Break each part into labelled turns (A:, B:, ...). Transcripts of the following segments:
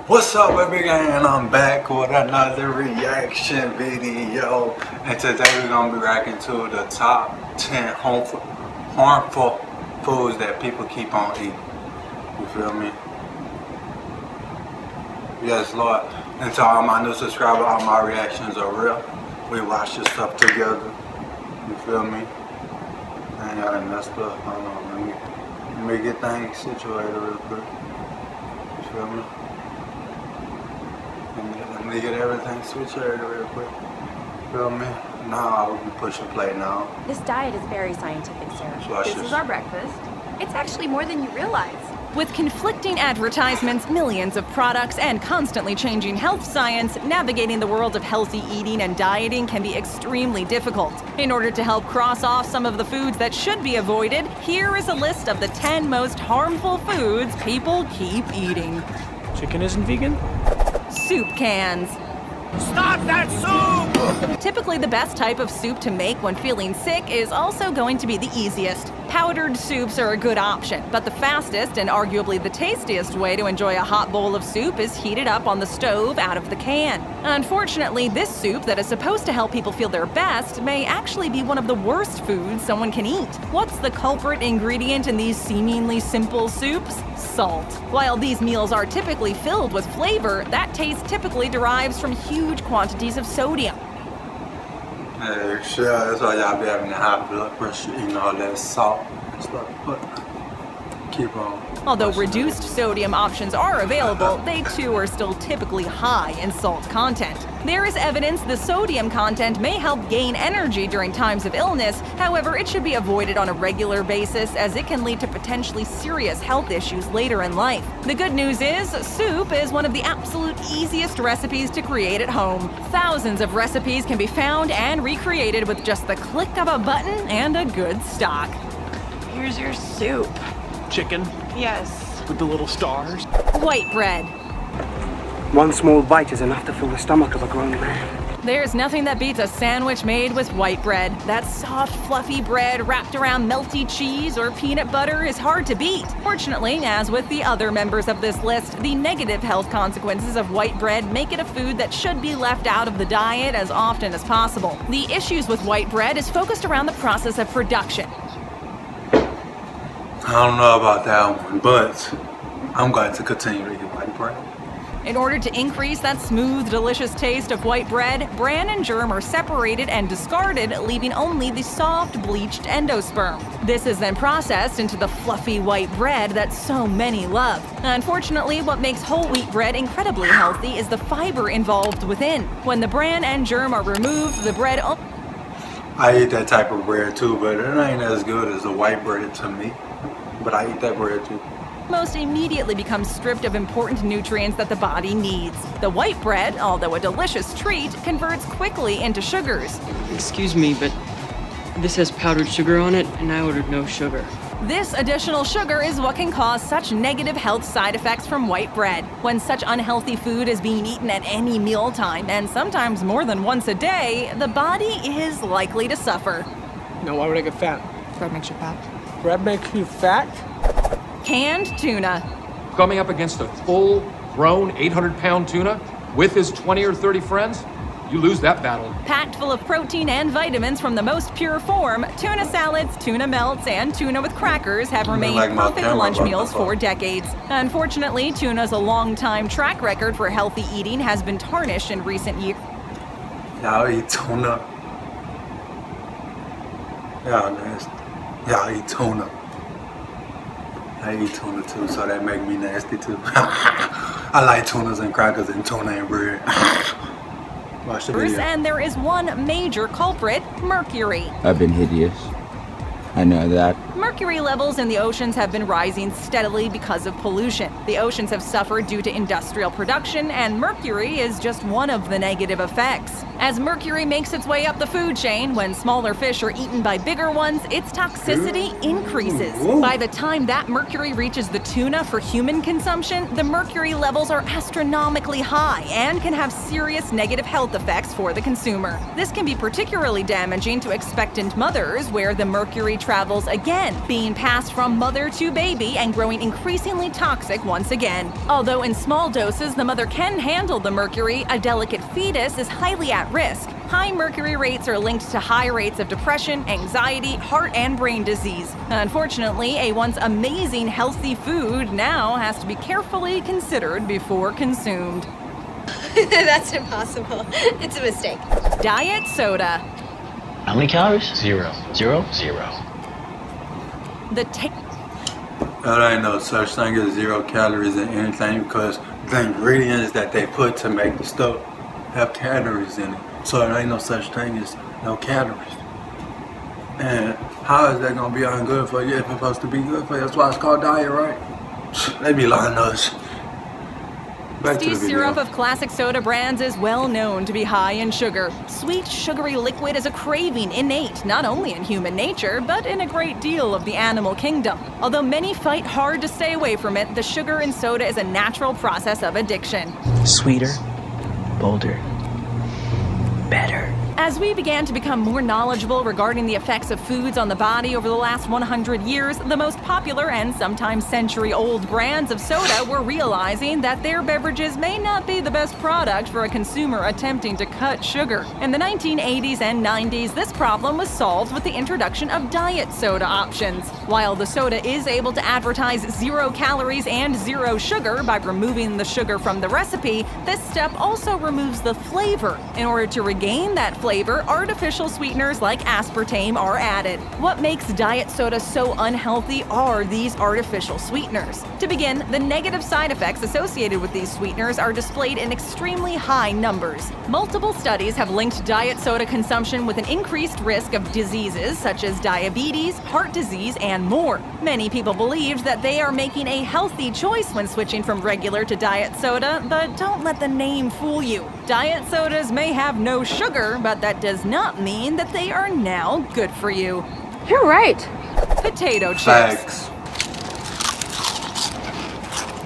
A: What's up, baby gang? I'm back with another reaction video, and today we're gonna be reacting to the top 10 harmful foods that people keep on eating. You feel me? Yes, Lord. And to all my new subscribers, all my reactions are real. We watch this stuff together. You feel me? And y'all done messed up. Hold on, let me get things situated real quick. You feel me? Let me get everything situated real quick. Feel me? Now we can push and play now.
B: This diet is very scientific, sir.
C: This is our breakfast. It's actually more than you realize.
D: With conflicting advertisements, millions of products, and constantly changing health science, navigating the world of healthy eating and dieting can be extremely difficult. In order to help cross off some of the foods that should be avoided, here is a list of the 10 most harmful foods people keep eating.
E: Chicken isn't vegan?
D: Soup cans.
E: Stop that soup!
D: Typically, the best type of soup to make when feeling sick is also going to be the easiest. Powdered soups are a good option, but the fastest and arguably the tastiest way to enjoy a hot bowl of soup is heated up on the stove out of the can. Unfortunately, this soup that is supposed to help people feel their best may actually be one of the worst foods someone can eat. What's the culprit ingredient in these seemingly simple soups? Salt. While these meals are typically filled with flavor, that taste typically derives from huge quantities of sodium.
A: Hey, sure, that's why y'all be having the high blood pressure, eating all that salt and stuff, but keep on.
D: Although reduced sodium options are available, they too are still typically high in salt content. There is evidence the sodium content may help gain energy during times of illness. However, it should be avoided on a regular basis as it can lead to potentially serious health issues later in life. The good news is, soup is one of the absolute easiest recipes to create at home. Thousands of recipes can be found and recreated with just the click of a button and a good stock.
C: Here's your soup.
E: Chicken
C: Yes.
E: with the little stars.
D: White bread.
F: One small bite is enough to fill the stomach of a grown man.
D: There's nothing that beats a sandwich made with white bread. That soft, fluffy bread wrapped around melty cheese or peanut butter is hard to beat. Fortunately, as with the other members of this list, the negative health consequences of white bread make it a food that should be left out of the diet as often as possible. The issues with white bread is focused around the process of production.
A: I don't know about that one, but I'm going to continue to eat white bread.
D: In order to increase that smooth, delicious taste of white bread, bran and germ are separated and discarded, leaving only the soft, bleached endosperm. This is then processed into the fluffy white bread that so many love. Unfortunately, what makes whole wheat bread incredibly healthy is the fiber involved within. When the bran and germ are removed, the bread
A: I eat that type of bread too, but it ain't as good as the white bread to me. But I eat that bread too.
D: almost immediately becomes stripped of important nutrients that the body needs. The white bread, although a delicious treat, converts quickly into sugars.
G: Excuse me, but this has powdered sugar on it, and I ordered no sugar.
D: This additional sugar is what can cause such negative health side effects from white bread. When such unhealthy food is being eaten at any mealtime, and sometimes more than once a day, the body is likely to suffer.
E: Now, why would I get fat?
H: Bread makes you fat.
E: Bread makes you fat?
D: Canned tuna.
I: Coming up against a full-grown 800-pound tuna with his 20 or 30 friends, you lose that battle.
D: Packed full of protein and vitamins from the most pure form, tuna salads, tuna melts, and tuna with crackers have remained perfect lunch meals for decades. Unfortunately, tuna's a long-time track record for healthy eating has been tarnished in recent years.
A: Y'all eat tuna. Y'all nasty. Y'all eat tuna. I eat tuna too, so that make me nasty too. I like tunas and crackers and tuna and bread. Watch the video.
D: And there is one major culprit, mercury.
J: I've been hideous. I know that.
D: Mercury levels in the oceans have been rising steadily because of pollution. The oceans have suffered due to industrial production, and mercury is just one of the negative effects. As mercury makes its way up the food chain, when smaller fish are eaten by bigger ones, its toxicity increases. By the time that mercury reaches the tuna for human consumption, the mercury levels are astronomically high and can have serious negative health effects for the consumer. This can be particularly damaging to expectant mothers, where the mercury travels again, being passed from mother to baby and growing increasingly toxic once again. Although in small doses the mother can handle the mercury, a delicate fetus is highly at risk. High mercury rates are linked to high rates of depression, anxiety, heart and brain disease. Unfortunately, a once amazing healthy food now has to be carefully considered before consumed.
B: That's impossible. It's a mistake.
D: Diet soda.
H: How many calories? 0. 0? 0.
A: There ain't no such thing as 0 calories in anything because the ingredients that they put to make the stuff have calories in it. So there ain't no such thing as no calories. And how is that gonna be good for you if it's supposed to be good for you? That's why it's called diet, right? They be lying to us. Back to the video.
D: Syrup of classic soda brands is well known to be high in sugar. Sweet, sugary liquid is a craving innate not only in human nature, but in a great deal of the animal kingdom. Although many fight hard to stay away from it, the sugar in soda is a natural process of addiction.
H: Sweeter, bolder, better.
D: As we began to become more knowledgeable regarding the effects of foods on the body over the last 100 years, the most popular and sometimes century-old brands of soda were realizing that their beverages may not be the best product for a consumer attempting to cut sugar. In the 1980s and 90s, this problem was solved with the introduction of diet soda options. While the soda is able to advertise 0 calories and 0 sugar by removing the sugar from the recipe, this step also removes the flavor. In order to regain that flavor, artificial sweeteners like aspartame are added. What makes diet soda so unhealthy are these artificial sweeteners. To begin, the negative side effects associated with these sweeteners are displayed in extremely high numbers. Multiple studies have linked diet soda consumption with an increased risk of diseases such as diabetes, heart disease, and more. Many people believed that they are making a healthy choice when switching from regular to diet soda, but don't let the name fool you. Diet sodas may have no sugar, but that does not mean that they are now good for you.
C: You're right.
D: Potato chips.
A: Facts.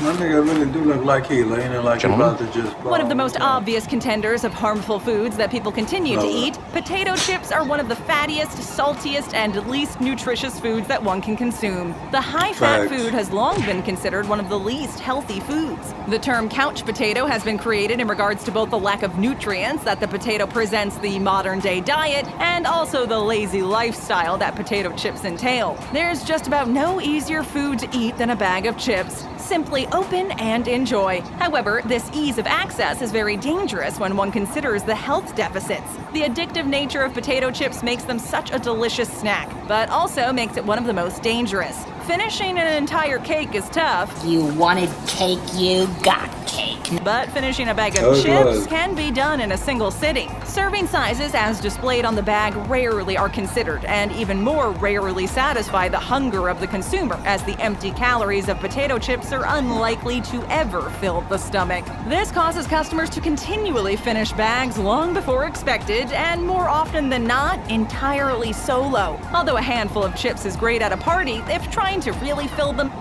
A: My nigga really do look like he leaning like he's about to just fall.
D: One of the most obvious contenders of harmful foods that people continue to eat, potato chips are one of the fattiest, saltiest, and least nutritious foods that one can consume. The high-fat food has long been considered one of the least healthy foods. The term couch potato has been created in regards to both the lack of nutrients that the potato presents the modern-day diet and also the lazy lifestyle that potato chips entail. There's just about no easier food to eat than a bag of chips. Simply open and enjoy. However, this ease of access is very dangerous when one considers the health deficits. The addictive nature of potato chips makes them such a delicious snack, but also makes it one of the most dangerous. Finishing an entire cake is tough.
K: You wanted cake, you got cake.
D: But finishing a bag of chips can be done in a single sitting. Serving sizes as displayed on the bag rarely are considered, and even more rarely satisfy the hunger of the consumer, as the empty calories of potato chips are unlikely to ever fill the stomach. This causes customers to continually finish bags long before expected, and more often than not, entirely solo. Although a handful of chips is great at a party, if trying to really fill them...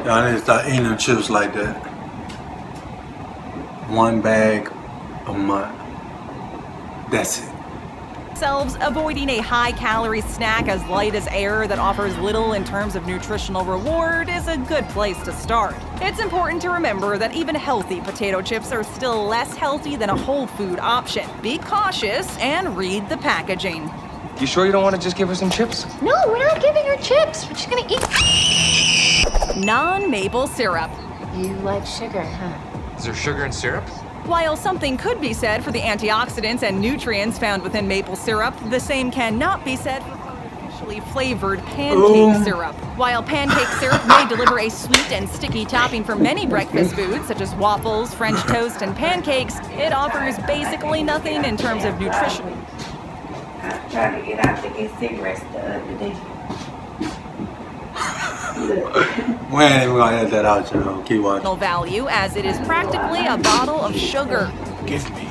A: Y'all need to start eating them chips like that. 1 bag a month. That's it.
D: Avoiding a high-calorie snack as light as air that offers little in terms of nutritional reward is a good place to start. It's important to remember that even healthy potato chips are still less healthy than a whole food option. Be cautious and read the packaging.
L: You sure you don't want to just give her some chips?
B: No, we're not giving her chips. We're just gonna eat.
D: Non-maple syrup.
B: You like sugar, huh?
I: Is there sugar in syrup?
D: While something could be said for the antioxidants and nutrients found within maple syrup, the same cannot be said for artificially flavored pancake syrup. While pancake syrup may deliver a sweet and sticky topping for many breakfast foods, such as waffles, French toast, and pancakes, it offers basically nothing in terms of nutrition.
K: I tried to get out to get cigarettes the other day.
A: We ain't even gonna edit that out, you know. Keep watching.
D: Value, as it is practically a bottle of sugar.
E: Give me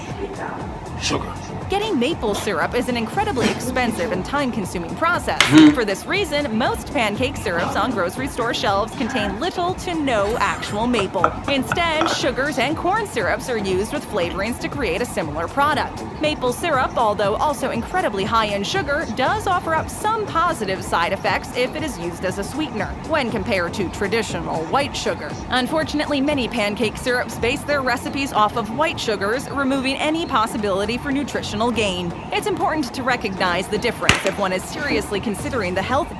E: sugar.
D: Getting maple syrup is an incredibly expensive and time-consuming process. For this reason, most pancake syrups on grocery store shelves contain little to no actual maple. Instead, sugars and corn syrups are used with flavorings to create a similar product. Maple syrup, although also incredibly high in sugar, does offer up some positive side effects if it is used as a sweetener, when compared to traditional white sugar. Unfortunately, many pancake syrups base their recipes off of white sugars, removing any possibility for nutritional gain. It's important to recognize the difference if one is seriously considering the health.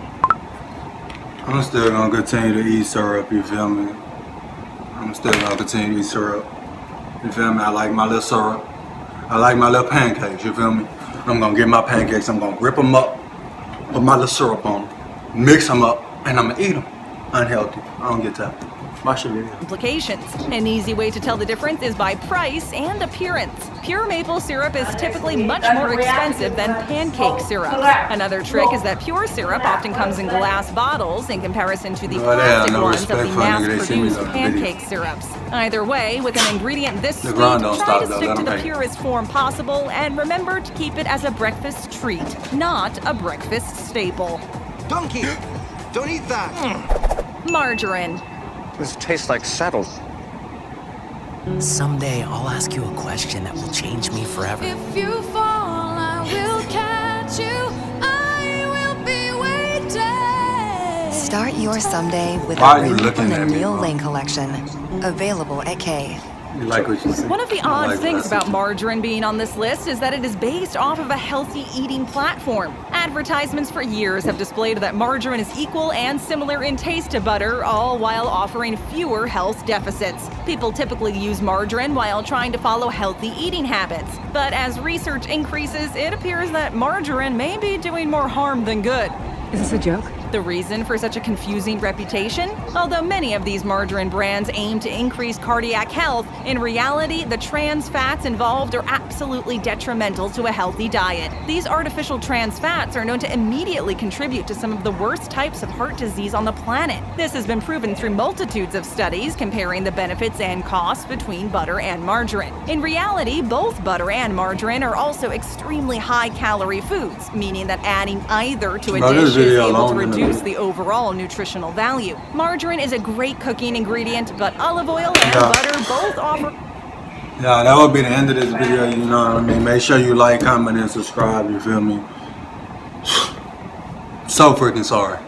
A: I'm still gonna continue to eat syrup, you feel me? I'm still gonna continue to eat syrup. You feel me? I like my little syrup. I like my little pancakes, you feel me? I'm gonna get my pancakes, I'm gonna rip them up, put my little syrup on them, mix them up, and I'm gonna eat them. Unhealthy. I don't get that. Watch the video.
D: Implications. An easy way to tell the difference is by price and appearance. Pure maple syrup is typically much more expensive than pancake syrup. Another trick is that pure syrup often comes in glass bottles in comparison to the plastic ones of the mass-produced pancake syrups. Either way, with an ingredient this sweet, try to stick to the purest form possible and remember to keep it as a breakfast treat, not a breakfast staple.
L: Donkey! Don't eat that!
D: Margarine.
L: This tastes like saddles.
M: Someday I'll ask you a question that will change me forever.
B: If you fall, I will catch you. I will be waiting.
N: Start your someday with
A: Why
N: a
A: are you
N: room
A: looking
N: from the
A: at me,
N: Neil
A: Mom?
N: Lane collection. Available at Kay.
A: You like what you see?
D: One of the
A: I
D: odd
A: like
D: things
A: what I
D: about
A: see.
D: margarine being on this list is that it is based off of a healthy eating platform. Advertisements for years have displayed that margarine is equal and similar in taste to butter, all while offering fewer health deficits. People typically use margarine while trying to follow healthy eating habits. But as research increases, it appears that margarine may be doing more harm than good.
N: Is this a joke?
D: The reason for such a confusing reputation? Although many of these margarine brands aim to increase cardiac health, in reality, the trans fats involved are absolutely detrimental to a healthy diet. These artificial trans fats are known to immediately contribute to some of the worst types of heart disease on the planet. This has been proven through multitudes of studies comparing the benefits and costs between butter and margarine. In reality, both butter and margarine are also extremely high-calorie foods, meaning that adding either to a dish is able to reduce the overall nutritional value. Margarine is a great cooking ingredient, but olive oil and butter both offer.
A: Yeah, that would be the end of this video, you know what I mean? Make sure you like, comment, and subscribe, you feel me? So freaking sorry.